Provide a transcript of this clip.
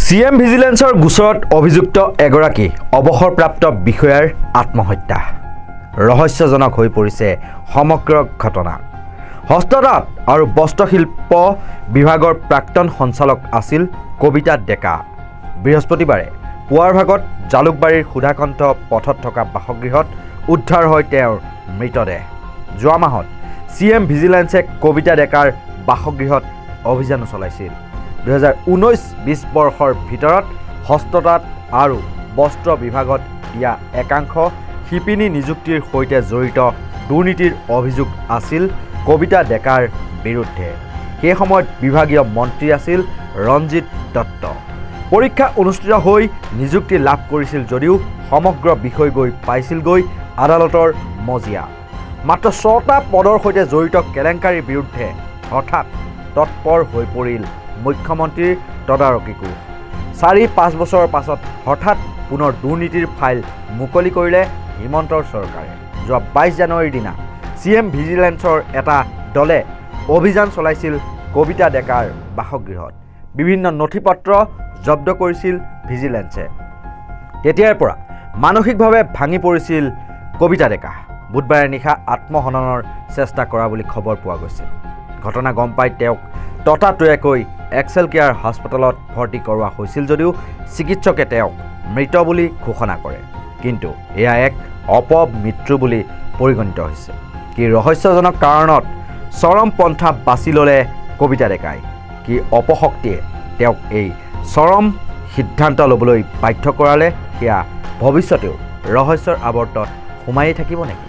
CM ভিজিলেন্সৰ গোচৰত অভিযুক্ত এগৰাকী অৱসৰপ্ৰাপ্ত বিষয়াৰ আত্মহত্যা ৰহস্যজনক হৈ পৰিছে সমগ্ৰ ঘটনা। হস্ততাঁত আৰু বস্ত্ৰশিল্প বিভাগৰ প্ৰাক্তন সঞ্চালক আছিল কবিতা ডেকা। বৃহস্পতিবাৰে পুৱাৰ ভাগত জালুকবাৰীৰ সুধাকণ্ঠ পথত থকা বাসগৃহত উদ্ধাৰ হয় তেওঁৰ মৃতদেহ। যোৱা মাহত CM ভিজিলেন্সে কবিতা ডেকাৰ বাসগৃহত অভিযান চলাইছিল। 2019-20 বৰ্ষৰ ভিতৰত হস্ততাঁত আৰু বস্ত্ৰ বিভাগত দিয়া একাংশ শিপিনী নিযুক্তিৰ সৈতে জড়িত দুৰ্নীতিৰ অভিযোগ আছিল কবিতা ডেকাৰ বিৰুদ্ধে। সেই সময়ত বিভাগীয় মন্ত্ৰী আছিল ৰঞ্জিত দত্ত। পৰীক্ষা অনুষ্ঠিত হৈ নিযুক্তি লাভ কৰিছিল যদিও সমগ্ৰ বিষয় গৈ পাইছিলগৈ আদালতৰ মজিয়া। মাত্ৰ 6টা পদৰ সৈতে জড়িত কেলেংকাৰীৰ বিৰুদ্ধে হঠাৎ তৎপৰ হৈ পৰিল মুখ্যমন্ত্ৰীৰ তদাৰকী কোষ। 4-5 বছৰৰ পাছত হঠাৎ পুনৰ দুৰ্নীতিৰ ফাইল মুকলি কৰিলে হিমন্তৰ চৰকাৰে। যোৱা 22 জানুৱাৰীৰ দিনা CM ভিজিলেন্সৰ এটা দলে অভিযান চলাইছিল কবিতা ডেকাৰ বাসগৃহত। বিভিন্ন নথিপত্ৰ জব্দ কৰিছিল ভিজিলেন্সে। তেতিয়াৰ পৰা মানসিকভাৱে ভাঙি পৰিছিল কবিতা ডেকা। বুধবাৰে নিশা আত্মহননৰ চেষ্টা কৰা বুলি খবৰ পোৱা গৈছে। ঘটনা গম পাই তেওঁক ততাতৈয়াকৈ এক্সেল কেয়াৰ হাস্পতালত ভৰ্তি কৰোৱা হৈছিল যদিও চিকিৎসকে তেওঁক মৃত বুলি ঘোষণা কৰে। কিন্তু এয়া এক অপমৃত্যু বুলি পৰিগণিত হৈছে। কি ৰহস্যজনক কাৰণত চৰম পন্থা বাছি ল'লে কবিতা ডেকাই? কি অপশক্তিয়ে তেওঁক এই চৰম সিদ্ধান্ত ল'বলৈ বাধ্য কৰালে? সেয়া ভৱিষ্যতেও ৰহস্যৰ আৱৰ্তত সোমাই থাকিব নেকি?